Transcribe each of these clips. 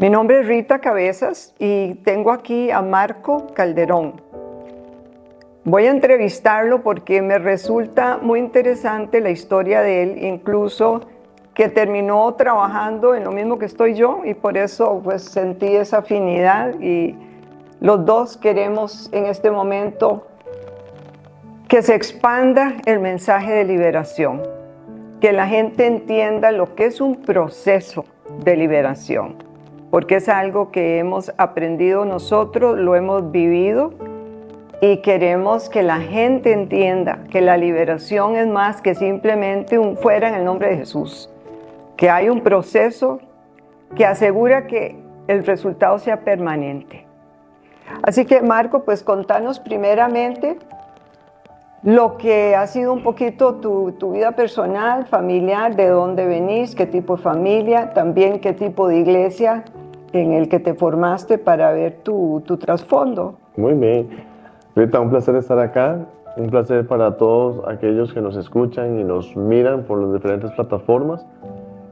Mi nombre es Rita Cabezas y tengo aquí a Marco Calderón. Voy a entrevistarlo porque me resulta muy interesante la historia de él, incluso que terminó trabajando en lo mismo que estoy yo y por eso pues sentí esa afinidad y los dos queremos en este momento que se expanda el mensaje de liberación, que la gente entienda lo que es un proceso de liberación, porque es algo que hemos aprendido nosotros, lo hemos vivido y queremos que la gente entienda que la liberación es más que simplemente un fuera en el nombre de Jesús, que hay un proceso que asegura que el resultado sea permanente. Así que Marco, pues contanos primeramente lo que ha sido un poquito tu vida personal, familiar, de dónde venís, qué tipo de familia, también qué tipo de iglesia en el que te formaste para ver tu trasfondo. Muy bien. Rita, un placer estar acá, un placer para todos aquellos que nos escuchan y nos miran por las diferentes plataformas.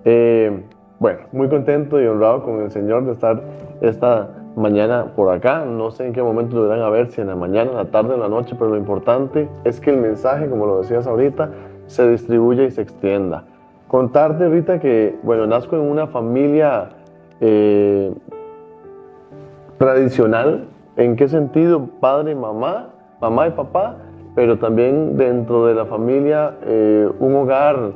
Bueno, muy contento y honrado con el Señor de estar esta mañana por acá. No sé en qué momento lo irán a ver, si en la mañana, en la tarde, en la noche, pero lo importante es que el mensaje, como lo decías ahorita, se distribuya y se extienda. Contarte, Rita, que, bueno, nazco en una familia tradicional. ¿En qué sentido? Padre, mamá y papá, pero también dentro de la familia un hogar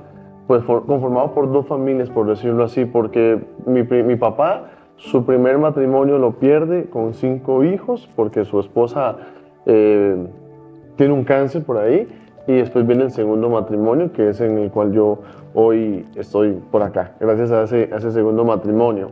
pues conformado por dos familias, por decirlo así, porque mi papá, su primer matrimonio lo pierde con 5 hijos, porque su esposa tiene un cáncer por ahí, y después viene el segundo matrimonio, que es en el cual yo hoy estoy por acá, gracias a ese segundo matrimonio.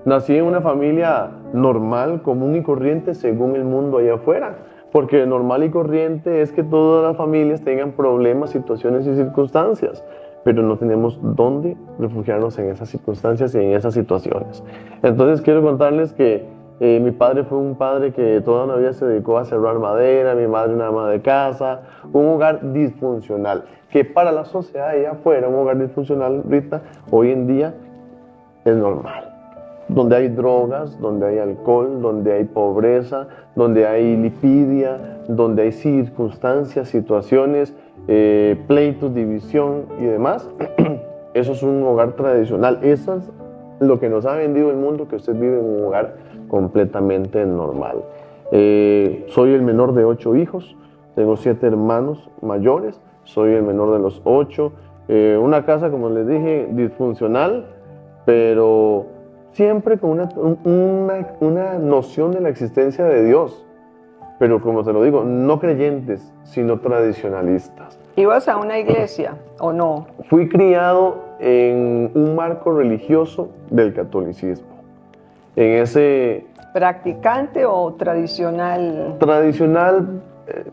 Nací en una familia normal, común y corriente según el mundo allá afuera, porque normal y corriente es que todas las familias tengan problemas, situaciones y circunstancias, pero no tenemos dónde refugiarnos en esas circunstancias y en esas situaciones. Entonces quiero contarles que mi padre fue un padre que toda una vida se dedicó a serrar madera, mi madre una ama de casa, un hogar disfuncional, que para la sociedad allá afuera, un hogar disfuncional, Rita, hoy en día es normal. Donde hay drogas, donde hay alcohol, donde hay pobreza, donde hay lipidia, donde hay circunstancias, situaciones, pleitos, división y demás. Eso es un hogar tradicional. Eso es lo que nos ha vendido el mundo, que usted vive en un hogar completamente normal. Soy el menor de 8 hijos, tengo 7 hermanos mayores, soy el menor de los 8. Una casa, como les dije, disfuncional, pero siempre con una noción de la existencia de Dios, pero como te lo digo, no creyentes, sino tradicionalistas. ¿Ibas a una iglesia o no? Fui criado en un marco religioso del catolicismo. En ese... ¿Practicante o tradicional? Tradicional,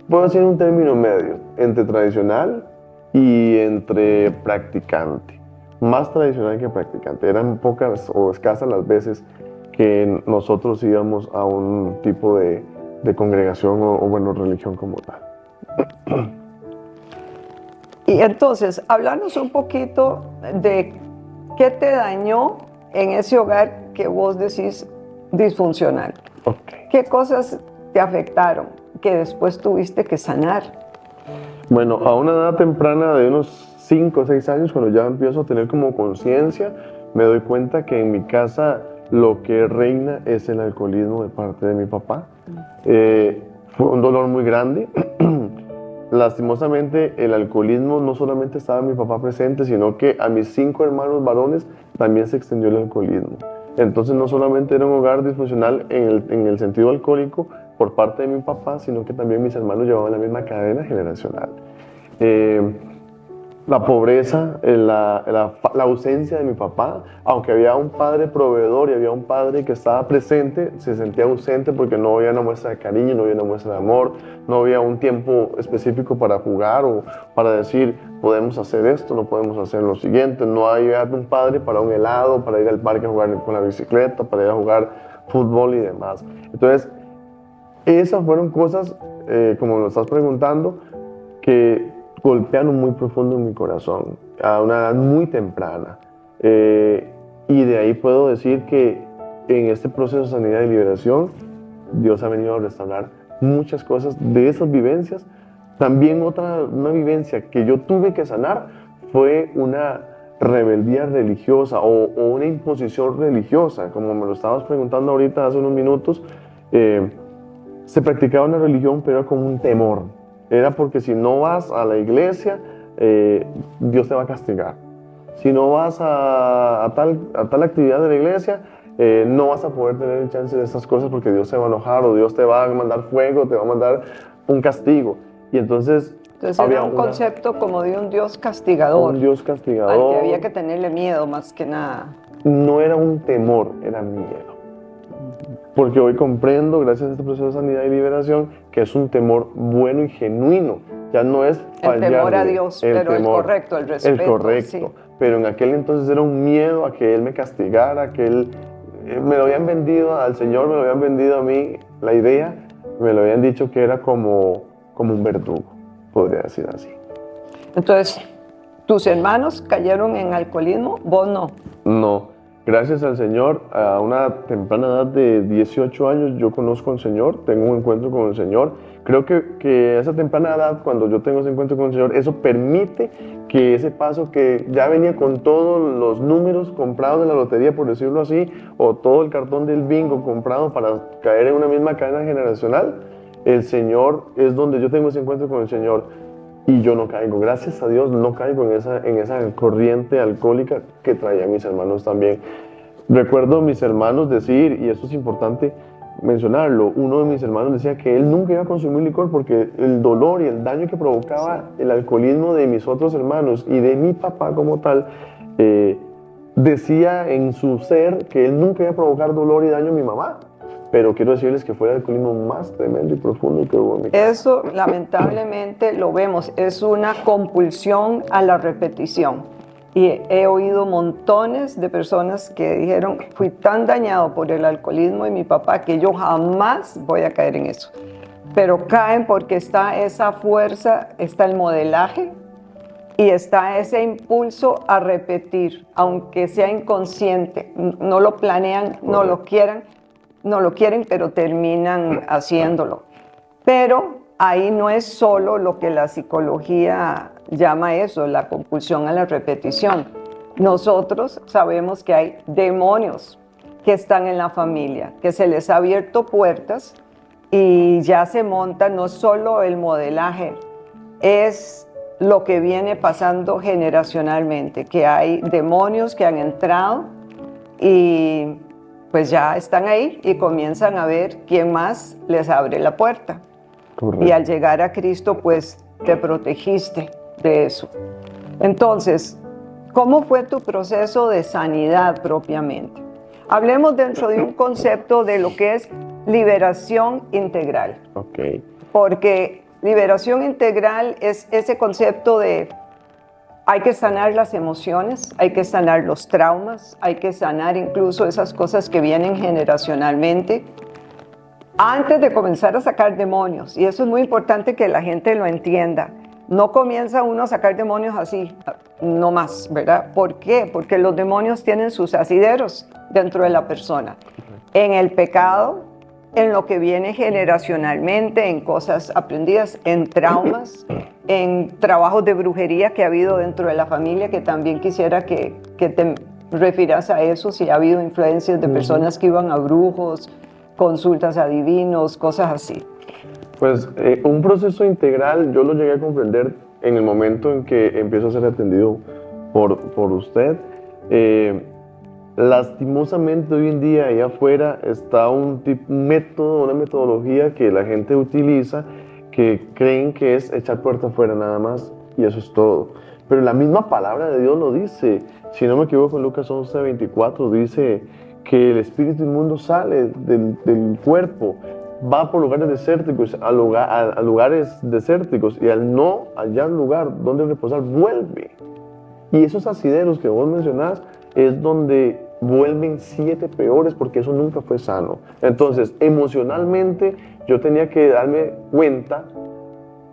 puedo decir un término medio, entre tradicional y entre practicante. Más tradicional que practicante. Eran pocas o escasas las veces que nosotros íbamos a un tipo de congregación o bueno, religión como tal. Y entonces, háblanos un poquito de qué te dañó en ese hogar que vos decís disfuncional. Okay. ¿Qué cosas te afectaron que después tuviste que sanar? Bueno, a una edad temprana de unos 5 o 6 años, cuando ya empiezo a tener como conciencia, me doy cuenta que en mi casa lo que reina es el alcoholismo de parte de mi papá. Fue un dolor muy grande. Lastimosamente, el alcoholismo no solamente estaba mi papá presente, sino que a mis 5 hermanos varones también se extendió el alcoholismo. Entonces no solamente era un hogar disfuncional en el sentido alcohólico por parte de mi papá, sino que también mis hermanos llevaban la misma cadena generacional. La pobreza, la ausencia de mi papá, aunque había un padre proveedor y había un padre que estaba presente, se sentía ausente porque no había una muestra de cariño, no había una muestra de amor, no había un tiempo específico para jugar o para decir, podemos hacer esto, no podemos hacer lo siguiente, no había un padre para un helado, para ir al parque a jugar con la bicicleta, para ir a jugar fútbol y demás. Entonces, esas fueron cosas, como me estás preguntando, que golpearon muy profundo en mi corazón a una edad muy temprana. Y de ahí puedo decir que en este proceso de sanidad y liberación, Dios ha venido a restaurar muchas cosas de esas vivencias. También una vivencia que yo tuve que sanar fue una rebeldía religiosa o una imposición religiosa, como me lo estabas preguntando ahorita hace unos minutos. Se practicaba una religión, pero era como un temor. Era porque si no vas a la iglesia, Dios te va a castigar. Si no vas a tal actividad de la iglesia, no vas a poder tener el chance de estas cosas porque Dios se va a enojar o Dios te va a mandar fuego, te va a mandar un castigo. Y entonces era un concepto como de un Dios castigador. Un Dios castigador. Al que había que tenerle miedo más que nada. No era un temor, era miedo. Porque hoy comprendo, gracias a este proceso de sanidad y liberación, que es un temor bueno y genuino. Ya no es fallarle. El temor a Dios, pero el correcto, el respeto. El correcto. Sí. Pero en aquel entonces era un miedo a que Él me castigara, que Él... me lo habían vendido al Señor, me lo habían vendido a mí, la idea, me lo habían dicho que era como un verdugo, podría decir así. Entonces, ¿tus hermanos cayeron en alcoholismo? ¿Vos no? No. Gracias al Señor, a una temprana edad de 18 años yo conozco al Señor, tengo un encuentro con el Señor. Creo que a esa temprana edad, cuando yo tengo ese encuentro con el Señor, eso permite que ese paso que ya venía con todos los números comprados de la lotería, por decirlo así, o todo el cartón del bingo comprado para caer en una misma cadena generacional, el Señor es donde yo tengo ese encuentro con el Señor. Y yo no caigo, gracias a Dios, no caigo en esa corriente alcohólica que traían mis hermanos también. Recuerdo a mis hermanos decir, y esto es importante mencionarlo, uno de mis hermanos decía que él nunca iba a consumir licor porque el dolor y el daño que provocaba el alcoholismo de mis otros hermanos y de mi papá como tal, decía en su ser que él nunca iba a provocar dolor y daño a mi mamá. Pero quiero decirles que fue el alcoholismo más tremendo y profundo que hubo en mi casa. Eso, lamentablemente, lo vemos. Es una compulsión a la repetición. Y he oído montones de personas que dijeron, fui tan dañado por el alcoholismo de mi papá que yo jamás voy a caer en eso. Pero caen porque está esa fuerza, está el modelaje y está ese impulso a repetir, aunque sea inconsciente. No lo planean, no lo quieren, pero terminan haciéndolo. Pero ahí no es solo lo que la psicología llama eso, la compulsión a la repetición. Nosotros sabemos que hay demonios que están en la familia, que se les ha abierto puertas y ya se monta no solo el modelaje, es lo que viene pasando generacionalmente, que hay demonios que han entrado y pues ya están ahí y comienzan a ver quién más les abre la puerta. Correcto. Y al llegar a Cristo, pues te protegiste de eso. Entonces, ¿cómo fue tu proceso de sanidad propiamente? Hablemos dentro de un concepto de lo que es liberación integral. Okay. Porque liberación integral es ese concepto de hay que sanar las emociones, hay que sanar los traumas, hay que sanar incluso esas cosas que vienen generacionalmente antes de comenzar a sacar demonios. Y eso es muy importante que la gente lo entienda. No comienza uno a sacar demonios así, no más, ¿verdad? ¿Por qué? Porque los demonios tienen sus asideros dentro de la persona. En el pecado, en lo que viene generacionalmente, en cosas aprendidas, en traumas, en trabajos de brujería que ha habido dentro de la familia, que también quisiera que te refieras a eso, si ha habido influencias de personas que iban a brujos, consultas a divinos, cosas así. Pues un proceso integral yo lo llegué a comprender en el momento en que empiezo a ser atendido por usted. Lastimosamente hoy en día allá afuera está un método, una metodología que la gente utiliza que creen que es echar puerta afuera nada más y eso es todo. Pero la misma palabra de Dios lo dice. Si no me equivoco, en Lucas 11:24 dice que el espíritu inmundo sale del cuerpo, va por lugares desérticos, a lugares desérticos y al no hallar lugar donde reposar, vuelve. Y esos asideros que vos mencionás es donde vuelven 7 peores porque eso nunca fue sano. Entonces, emocionalmente yo tenía que darme cuenta,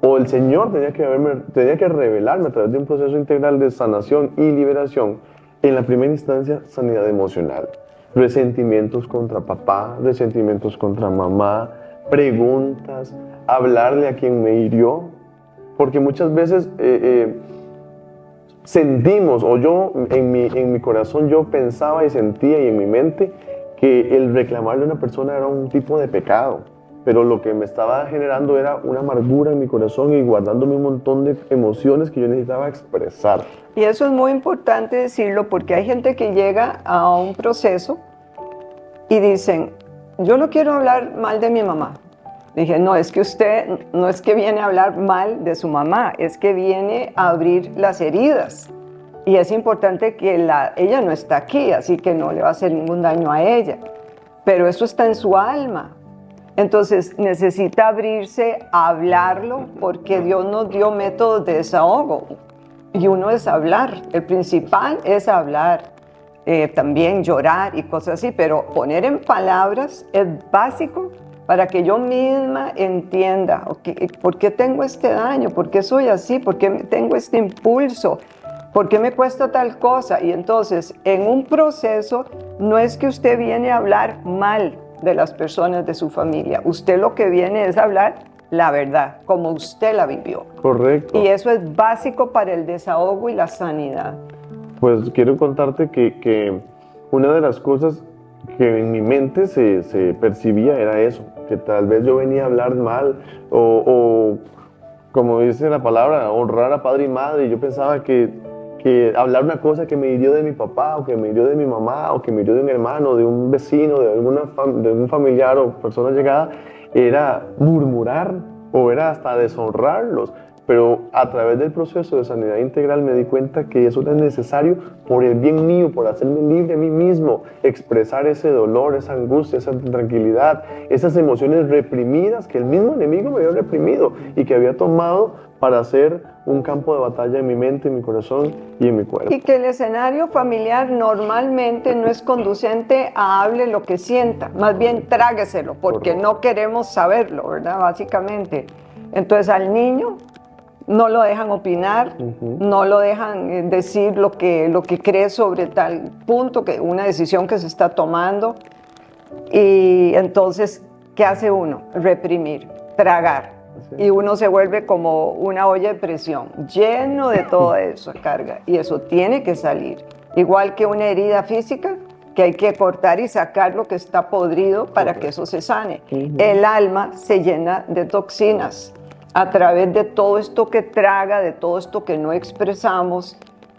o el Señor tenía que revelarme a través de un proceso integral de sanación y liberación, en la primera instancia, sanidad emocional. resentimientos contra papá, resentimientos contra mamá, preguntas, hablarle a quien me hirió, porque muchas veces sentimos, o yo en mi corazón yo pensaba y sentía y en mi mente que el reclamarle a una persona era un tipo de pecado, pero lo que me estaba generando era una amargura en mi corazón y guardándome un montón de emociones que yo necesitaba expresar. Y eso es muy importante decirlo porque hay gente que llega a un proceso y dicen, yo no quiero hablar mal de mi mamá. Dije, no, es que usted no es que viene a hablar mal de su mamá, es que viene a abrir las heridas. Y es importante que ella no está aquí, así que no le va a hacer ningún daño a ella. Pero eso está en su alma. Entonces necesita abrirse a hablarlo porque Dios nos dio métodos de desahogo. Y uno es hablar, el principal es hablar. También llorar y cosas así, pero poner en palabras es básico para que yo misma entienda, okay, ¿por qué tengo este daño? ¿Por qué soy así? ¿Por qué tengo este impulso? ¿Por qué me cuesta tal cosa? Y entonces, en un proceso, no es que usted viene a hablar mal de las personas de su familia. Usted lo que viene es a hablar la verdad, como usted la vivió. Correcto. Y eso es básico para el desahogo y la sanidad. Pues quiero contarte que una de las cosas que en mi mente se percibía era eso, que tal vez yo venía a hablar mal o como dice la palabra, honrar a padre y madre. Y yo pensaba que hablar una cosa que me hirió de mi papá o que me hirió de mi mamá o que me hirió de un hermano, de un vecino, de un familiar o persona llegada, era murmurar o era hasta deshonrarlos. Pero a través del proceso de sanidad integral me di cuenta que eso era necesario por el bien mío, por hacerme libre a mí mismo, expresar ese dolor, esa angustia, esa intranquilidad, esas emociones reprimidas que el mismo enemigo me había reprimido y que había tomado para hacer un campo de batalla en mi mente, en mi corazón y en mi cuerpo. Y que el escenario familiar normalmente no es conducente a hable lo que sienta, más bien trágueselo, porque Correcto. no queremos saberlo, ¿verdad? Básicamente. Entonces al niño no lo dejan opinar, no lo dejan decir lo que cree sobre tal punto, que una decisión que se está tomando. Y entonces, ¿qué hace uno? Reprimir, tragar. Y uno se vuelve como una olla de presión, lleno de toda esa carga. Y eso tiene que salir. Igual que una herida física, que hay que cortar y sacar lo que está podrido para que eso se sane. El alma se llena de toxinas a través de todo esto que traga, de todo esto que no expresamos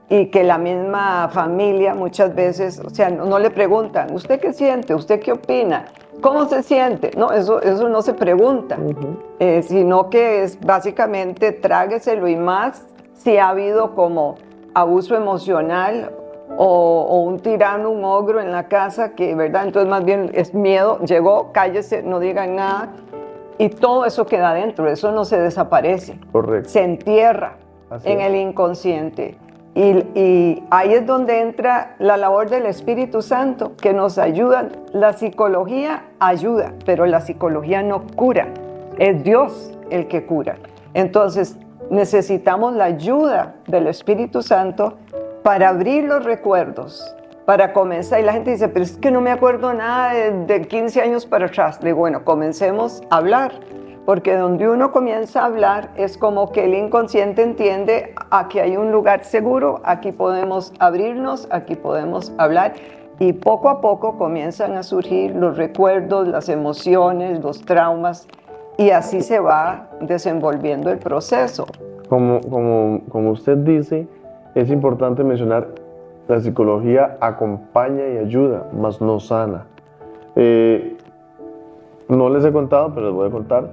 y que la misma familia muchas veces, o sea, no le preguntan, ¿usted qué siente? ¿Usted qué opina? ¿Cómo se siente? No, eso no se pregunta, sino que es básicamente trágueselo, y más si ha habido como abuso emocional o un tirano, un ogro en la casa, que, ¿verdad? Entonces más bien es miedo, llegó, cállese, no digan nada. Y todo eso queda dentro, eso no se desaparece. Correcto. Se entierra en el inconsciente. Y ahí es donde entra la labor del Espíritu Santo, que nos ayuda. La psicología ayuda, pero la psicología no cura. Es Dios el que cura. Entonces necesitamos la ayuda del Espíritu Santo para abrir los recuerdos, para comenzar. Y la gente dice, pero es que no me acuerdo nada de 15 años para atrás. Le digo, bueno, comencemos a hablar, porque donde uno comienza a hablar es como que el inconsciente entiende, aquí hay un lugar seguro, aquí podemos abrirnos, aquí podemos hablar, y poco a poco comienzan a surgir los recuerdos, las emociones, los traumas, y así se va desenvolviendo el proceso. Como usted dice, es importante mencionar, la psicología acompaña y ayuda, mas no sana. No les he contado, pero les voy a contar.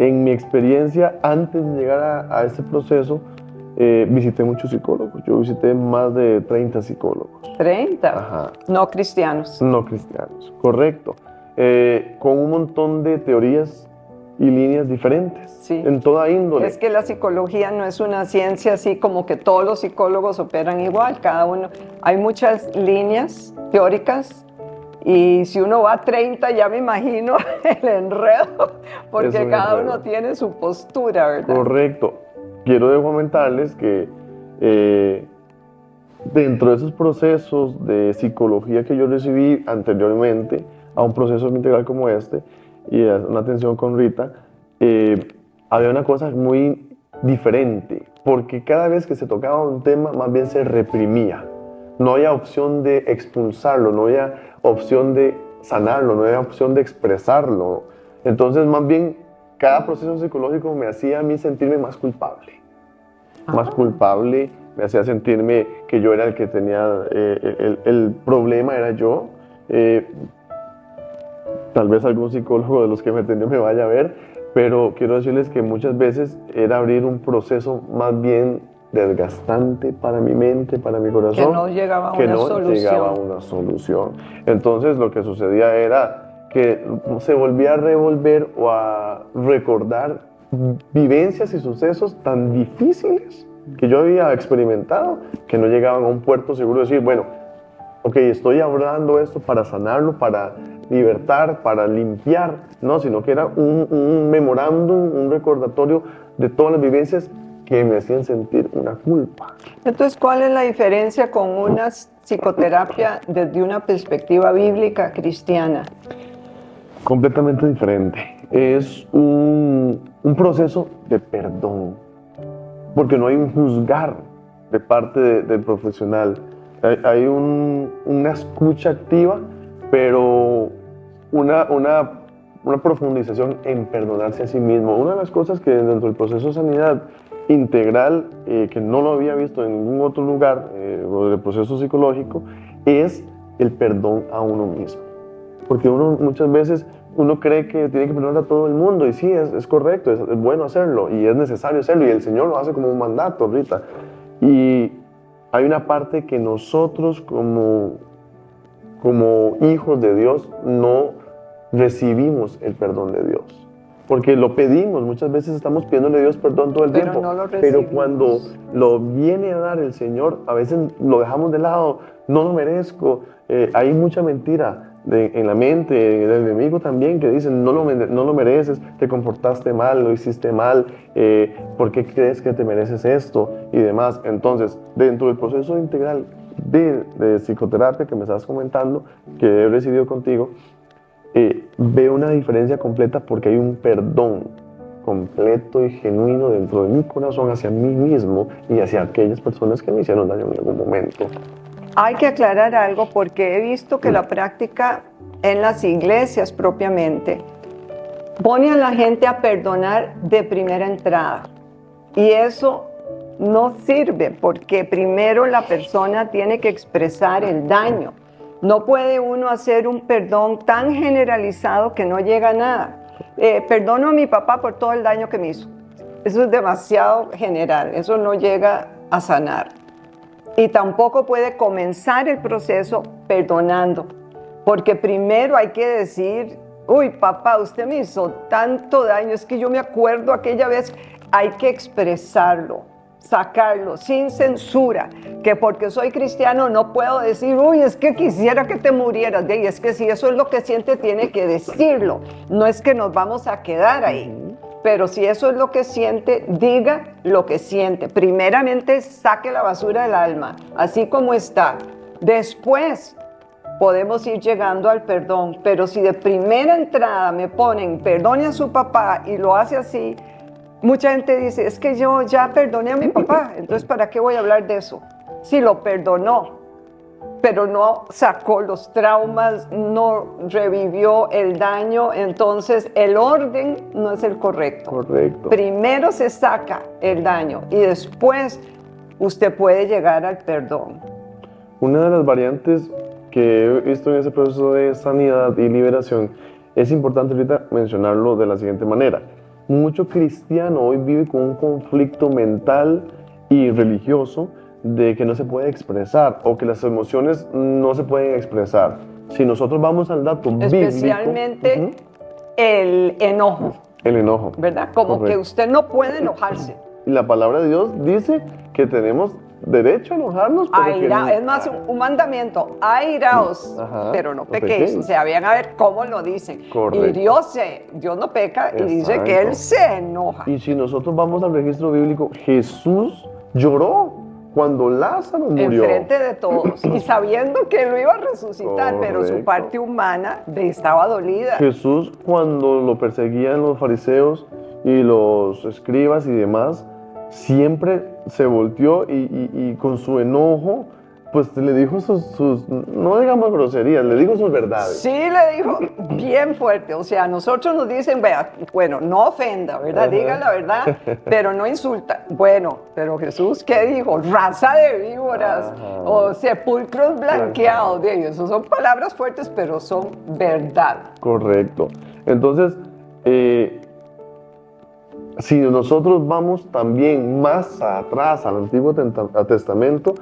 En mi experiencia, antes de llegar a este proceso, visité muchos psicólogos. Yo visité más de 30 psicólogos. ¿30? Ajá. No cristianos. No cristianos, correcto. Con un montón de teorías y líneas diferentes, Sí. en toda índole. Es que la psicología no es una ciencia así como que todos los psicólogos operan igual, cada uno. Hay muchas líneas teóricas y si uno va a 30 ya me imagino el enredo, porque cada uno tiene su postura, ¿verdad? Correcto. Quiero comentarles que dentro de esos procesos de psicología que yo recibí anteriormente a un proceso integral como este y a una atención con Rita, había una cosa muy diferente, porque cada vez que se tocaba un tema más bien se reprimía. No había opción de expulsarlo, no había opción de sanarlo, no había opción de expresarlo. Entonces más bien cada proceso psicológico me hacía a mí sentirme más culpable. Más culpable, me hacía sentirme que yo era el que tenía el problema, era yo. Tal vez algún psicólogo de los que me atendió me vaya a ver, pero quiero decirles que muchas veces era abrir un proceso más bien desgastante para mi mente, para mi corazón, que no llegaba a una solución. Entonces lo que sucedía era que se volvía a revolver o a recordar vivencias y sucesos tan difíciles que yo había experimentado, que no llegaban a un puerto seguro de decir, bueno, ok, estoy hablando esto para sanarlo, para libertar, para limpiar, no, sino que era un memorándum, un recordatorio de todas las vivencias que me hacían sentir una culpa. Entonces, ¿cuál es la diferencia con una psicoterapia desde una perspectiva bíblica cristiana? Completamente diferente. Es un proceso de perdón, porque no hay un juzgar de parte del profesional. Hay una escucha activa, pero una profundización en perdonarse a sí mismo. Una de las cosas que dentro del proceso de sanidad integral, que no lo había visto en ningún otro lugar, o del proceso psicológico, es el perdón a uno mismo. Porque uno muchas veces cree que tiene que perdonar a todo el mundo, y sí, es correcto, es bueno hacerlo, y es necesario hacerlo, y el Señor lo hace como un mandato, Rita. Y hay una parte que nosotros como hijos de Dios no recibimos el perdón de Dios. Porque lo pedimos, muchas veces estamos pidiéndole a Dios perdón todo el tiempo. No lo pero cuando lo viene a dar el Señor, a veces lo dejamos de lado, no lo merezco. Hay mucha mentira en la mente del enemigo también que dicen, no lo mereces, te comportaste mal, lo hiciste mal, ¿por qué crees que te mereces esto? Y demás. Entonces, dentro del proceso integral de psicoterapia que me estabas comentando, que he recibido contigo, veo una diferencia completa porque hay un perdón completo y genuino dentro de mi corazón hacia mí mismo y hacia aquellas personas que me hicieron daño en algún momento. Hay que aclarar algo porque he visto que la práctica en las iglesias propiamente pone a la gente a perdonar de primera entrada, y eso no sirve porque primero la persona tiene que expresar el daño. No puede uno hacer un perdón tan generalizado que no llega a nada. Perdono a mi papá por todo el daño que me hizo. Eso es demasiado general, eso no llega a sanar. Y tampoco puede comenzar el proceso perdonando, porque primero hay que decir, uy, papá, usted me hizo tanto daño, es que yo me acuerdo aquella vez. Hay que expresarlo, sacarlo sin censura, que porque soy cristiano no puedo decir, uy, es que quisiera que te murieras. Y es que si eso es lo que siente, tiene que decirlo. No es que nos vamos a quedar ahí, pero si eso es lo que siente, diga lo que siente. Primeramente, saque la basura del alma, así como está. Después podemos ir llegando al perdón, pero si de primera entrada me ponen, perdone a su papá, y lo hace así, mucha gente dice, es que yo ya perdoné a mi papá, entonces ¿para qué voy a hablar de eso? Si lo perdonó, pero no sacó los traumas, no revivió el daño, entonces el orden no es el correcto. Correcto. Primero se saca el daño y después usted puede llegar al perdón. Una de las variantes que he visto en ese proceso de sanidad y liberación, es importante ahorita mencionarlo de la siguiente manera. Mucho cristiano hoy vive con un conflicto mental y religioso de que no se puede expresar o que las emociones no se pueden expresar. Si nosotros vamos al dato bíblico... Especialmente el enojo. El enojo. ¿Verdad? Como correcto. Que usted no puede enojarse. Y la palabra de Dios dice que tenemos derecho a enojarnos. Es más, un mandamiento, airaos, pero no pequéis. O sea, vean a ver cómo lo dicen. Correcto. Y Dios no peca. Exacto. Y dice que Él se enoja. Y si nosotros vamos al registro bíblico, Jesús lloró cuando Lázaro murió. Enfrente de todos y sabiendo que lo iba a resucitar, pero su Correcto. parte humana estaba dolida. Jesús, cuando lo perseguían los fariseos y los escribas y demás, siempre se volteó y con su enojo, pues le dijo no digamos groserías, le dijo sus verdades. Sí, le dijo bien fuerte. O sea, a nosotros nos dicen, vea, bueno, no ofenda, ¿verdad? Ajá. Diga la verdad, pero no insulta. Bueno, pero Jesús, ¿qué dijo? Raza de víboras Ajá. o sepulcros blanqueados. De ellos. Son palabras fuertes, pero son verdad. Correcto. Entonces, si nosotros vamos también más atrás al Antiguo Testamento,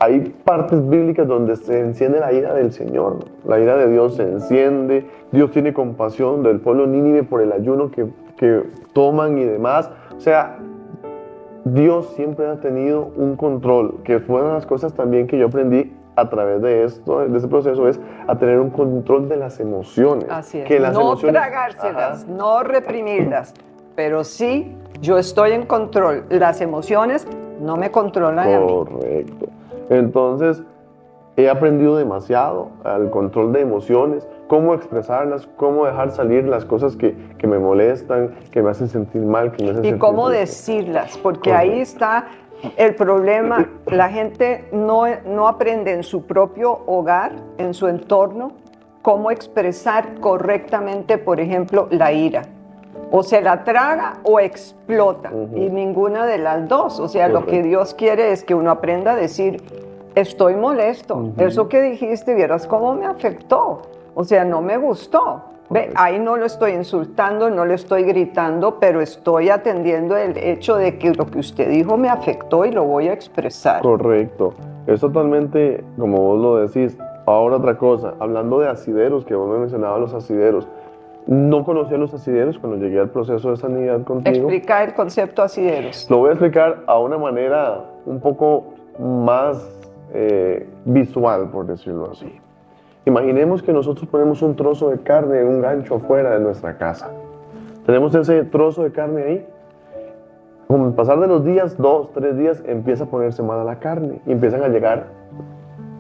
hay partes bíblicas donde se enciende la ira del Señor. La ira de Dios se enciende. Dios tiene compasión del pueblo Nínive por el ayuno que toman y demás. O sea, Dios siempre ha tenido un control, que fue una de las cosas también que yo aprendí a través de esto, de este proceso, es a tener un control de las emociones. Así es. Que las no emociones, tragárselas, ajá, no reprimirlas, pero sí, yo estoy en control. Las emociones no me controlan a mí. correcto. Entonces, he aprendido demasiado al control de emociones, cómo expresarlas, cómo dejar salir las cosas que me molestan, que me hacen sentir mal, que me hacen Y sentir cómo triste. decirlas, porque Correcto. ahí está el problema. La gente no aprende en su propio hogar, en su entorno, cómo expresar correctamente, por ejemplo, la ira. O se la traga o explota, y ninguna de las dos. O sea, lo que Correcto. Dios quiere es que uno aprenda a decir, estoy molesto, eso que dijiste, vieras cómo me afectó. O sea, no me gustó. Ve, ahí no lo estoy insultando, no le estoy gritando, pero estoy atendiendo el hecho de que lo que usted dijo me afectó y lo voy a expresar. Correcto. Es totalmente como vos lo decís. Ahora otra cosa, hablando de asideros, que vos me mencionabas los asideros. No conocía los asideros cuando llegué al proceso de sanidad contigo. Explica el concepto asideros. Lo voy a explicar a una manera un poco más visual, por decirlo así. Imaginemos que nosotros ponemos un trozo de carne en un gancho afuera de nuestra casa. Tenemos ese trozo de carne ahí. Con el pasar de los días, 2, 3 días, empieza a ponerse mala la carne y empiezan a llegar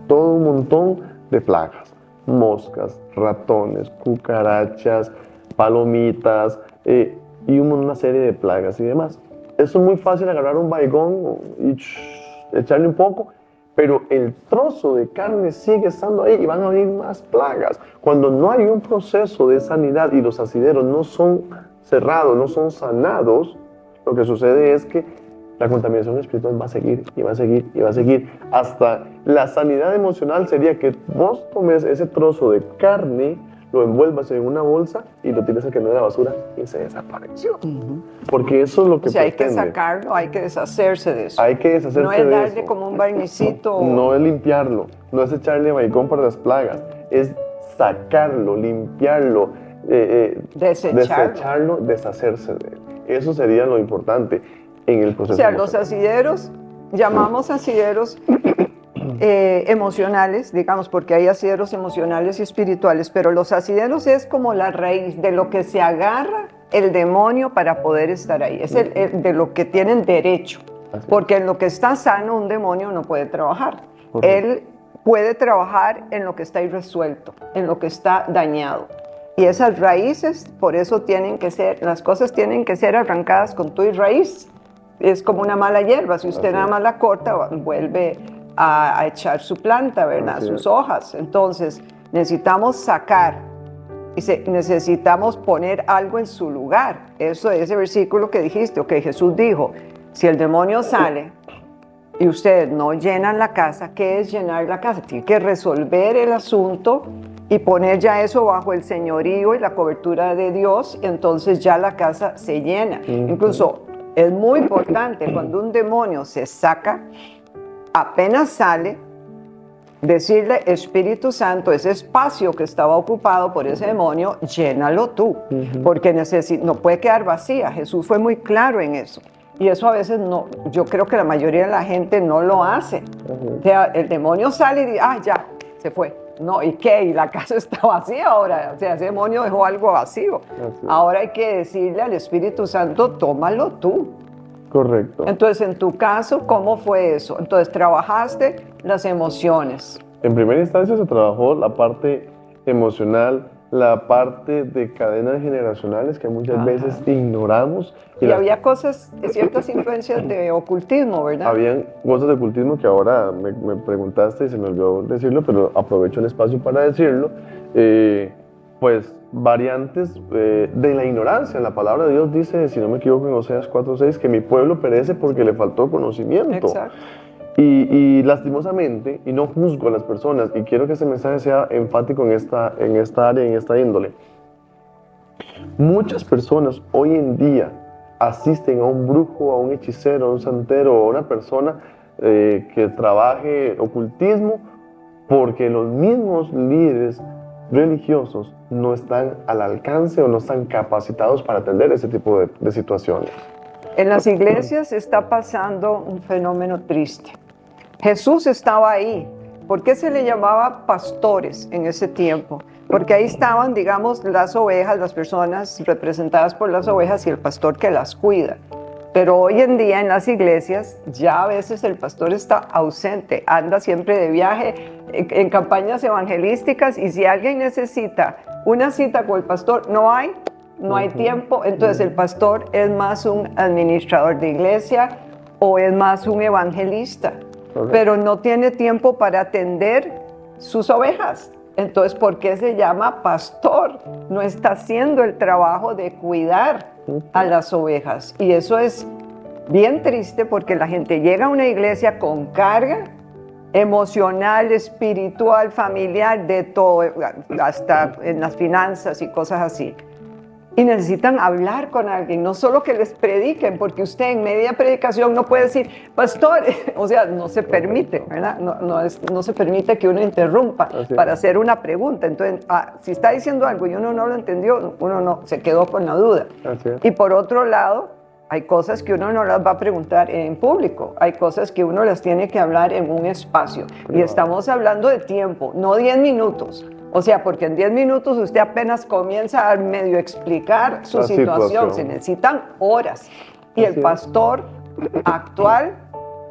todo un montón de plagas. Moscas, ratones, cucarachas, palomitas y una serie de plagas y demás. Eso es muy fácil agarrar un baigón y echarle un poco, pero el trozo de carne sigue estando ahí y van a venir más plagas. Cuando no hay un proceso de sanidad y los asideros no son cerrados, no son sanados, lo que sucede es que la contaminación espiritual va a seguir y va a seguir y va a seguir. Hasta la sanidad emocional sería que vos tomes ese trozo de carne, lo envuelvas en una bolsa y lo tires al camión de la basura y se desapareció. Porque eso es lo que O sea, hay que pretende. sacarlo, hay que deshacerse de eso. Hay que deshacerse No es de darle eso. como un barnicito. No es limpiarlo, no es echarle baigón para las plagas, es sacarlo, limpiarlo, desecharlo, deshacerse de él. Eso sería lo importante en el proceso. O sea, los asideros, llamamos asideros emocionales, digamos, porque hay asideros emocionales y espirituales, pero los asideros es como la raíz de lo que se agarra el demonio para poder estar ahí. Es de lo que tienen derecho, porque en lo que está sano un demonio no puede trabajar. Él puede trabajar en lo que está irresuelto, en lo que está dañado. Y esas raíces, por eso tienen que ser, las cosas tienen que ser arrancadas con tu raíz. Es como una mala hierba, si usted nada más la corta, vuelve a echar su planta, ¿verdad? Sus hojas. Entonces, necesitamos sacar y necesitamos poner algo en su lugar. Eso es ese versículo que dijiste, que Jesús dijo, si el demonio sale y ustedes no llenan la casa, ¿qué es llenar la casa? Tiene que resolver el asunto y poner ya eso bajo el señorío y la cobertura de Dios, y entonces ya la casa se llena. Incluso es muy importante cuando un demonio se saca, apenas sale, decirle, Espíritu Santo, ese espacio que estaba ocupado por ese demonio, llénalo tú, porque no puede quedar vacía. Jesús fue muy claro en eso. Y eso a veces no, yo creo que la mayoría de la gente no lo hace. O sea, el demonio sale y dice, ya, se fue. No, ¿y qué? Y la casa está vacía ahora. O sea, ese demonio dejó algo vacío. Ahora hay que decirle al Espíritu Santo, tómalo tú. Correcto. Entonces, en tu caso, ¿cómo fue eso? Entonces, trabajaste las emociones. En primera instancia se trabajó la parte emocional, la parte de cadenas generacionales que muchas veces ignoramos. Y había cosas, ciertas influencias de ocultismo, ¿verdad? Habían cosas de ocultismo que ahora me preguntaste y se me olvidó decirlo, pero aprovecho el espacio para decirlo. Pues variantes de la ignorancia. La palabra de Dios dice, si no me equivoco, en Oseas 4:6, que mi pueblo perece porque le faltó conocimiento. Exacto. Y lastimosamente, y no juzgo a las personas, y quiero que ese mensaje sea enfático en esta área, en esta índole. Muchas personas hoy en día asisten a un brujo, a un hechicero, a un santero, a una persona que trabaje ocultismo, porque los mismos líderes religiosos no están al alcance o no están capacitados para atender ese tipo de situaciones. En las iglesias está pasando un fenómeno triste. Jesús estaba ahí. ¿Por qué se le llamaba pastores en ese tiempo? Porque ahí estaban, digamos, las ovejas, las personas representadas por las ovejas y el pastor que las cuida. Pero hoy en día en las iglesias ya a veces el pastor está ausente, anda siempre de viaje en campañas evangelísticas, y si alguien necesita una cita con el pastor, no hay tiempo. Entonces el pastor es más un administrador de iglesia o es más un evangelista, pero no tiene tiempo para atender sus ovejas. Entonces, ¿por qué se llama pastor? No está haciendo el trabajo de cuidar a las ovejas. Y eso es bien triste, porque la gente llega a una iglesia con carga emocional, espiritual, familiar, de todo, hasta en las finanzas y cosas así. Y necesitan hablar con alguien, no solo que les prediquen, porque usted en media predicación no puede decir, pastor, o sea, no se permite, ¿verdad? No se permite que uno interrumpa para hacer una pregunta. Entonces, si está diciendo algo y uno no lo entendió, uno no se quedó con la duda. Y por otro lado, hay cosas que uno no las va a preguntar en público, hay cosas que uno las tiene que hablar en un espacio. Y estamos hablando de tiempo, no 10 minutos. O sea, porque en 10 minutos usted apenas comienza a medio explicar su situación. Se necesitan horas. Y el pastor actual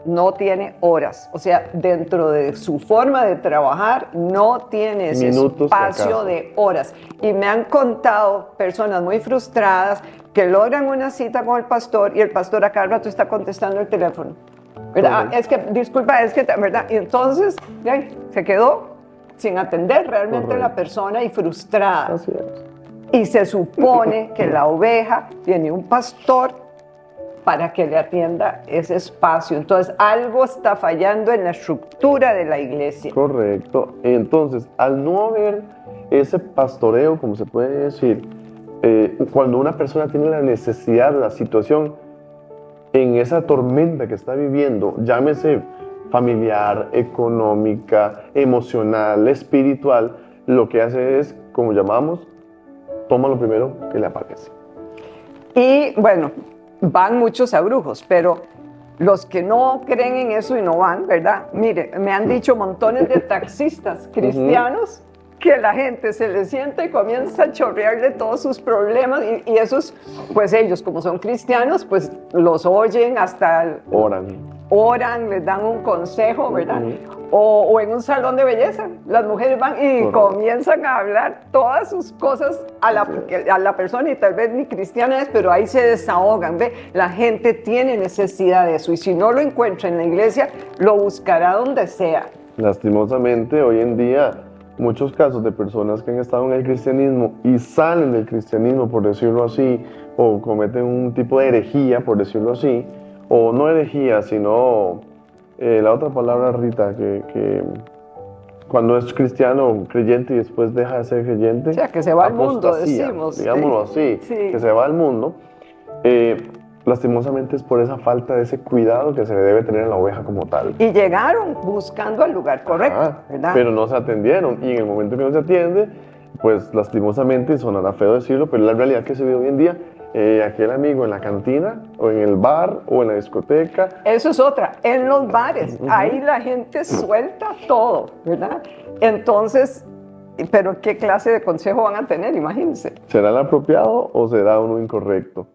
no tiene horas. O sea, dentro de su forma de trabajar, no tiene ese espacio de horas. Y me han contado personas muy frustradas que logran una cita con el pastor y el pastor a cada rato está contestando el teléfono. ¿Verdad? Es que, disculpa, es que, ¿verdad? Y entonces, se quedó sin atender realmente a la persona y frustrada. Así es. Y se supone que la oveja tiene un pastor para que le atienda ese espacio. Entonces, algo está fallando en la estructura de la iglesia. Correcto. Entonces, al no haber ese pastoreo, como se puede decir, cuando una persona tiene la necesidad de la situación, en esa tormenta que está viviendo, llámese familiar, económica, emocional, espiritual, lo que hace es, como llamamos, toma lo primero que le aparece. Y bueno, van muchos a brujos, pero los que no creen en eso y no van, ¿verdad? Mire, me han dicho montones de taxistas cristianos que la gente se le sienta y comienza a chorrearle todos sus problemas, y esos, pues ellos como son cristianos, pues los oyen hasta... Oran, les dan un consejo, ¿verdad? O en un salón de belleza, las mujeres van y comienzan a hablar todas sus cosas a la persona, y tal vez ni cristiana es, pero ahí se desahogan, ¿ve? La gente tiene necesidad de eso, y si no lo encuentra en la iglesia, lo buscará donde sea. Lastimosamente, hoy en día, muchos casos de personas que han estado en el cristianismo y salen del cristianismo, por decirlo así, o cometen un tipo de herejía, por decirlo así, o no herejía, sino la otra palabra, Rita, que cuando es cristiano, creyente y después deja de ser creyente. O sea, que se va al mundo, decimos. Digámoslo así, que se va al mundo. Lastimosamente es por esa falta de ese cuidado que se le debe tener a la oveja como tal. Y llegaron buscando al lugar correcto, ¿verdad? Pero no se atendieron, y en el momento que no se atiende, pues lastimosamente, sonará feo decirlo, pero la realidad que se ve hoy en día, aquel amigo en la cantina, o en el bar, o en la discoteca. Eso es otra, en los bares, ahí la gente suelta todo, ¿verdad? Entonces, pero ¿qué clase de consejo van a tener? Imagínense. ¿Será el apropiado o será uno incorrecto?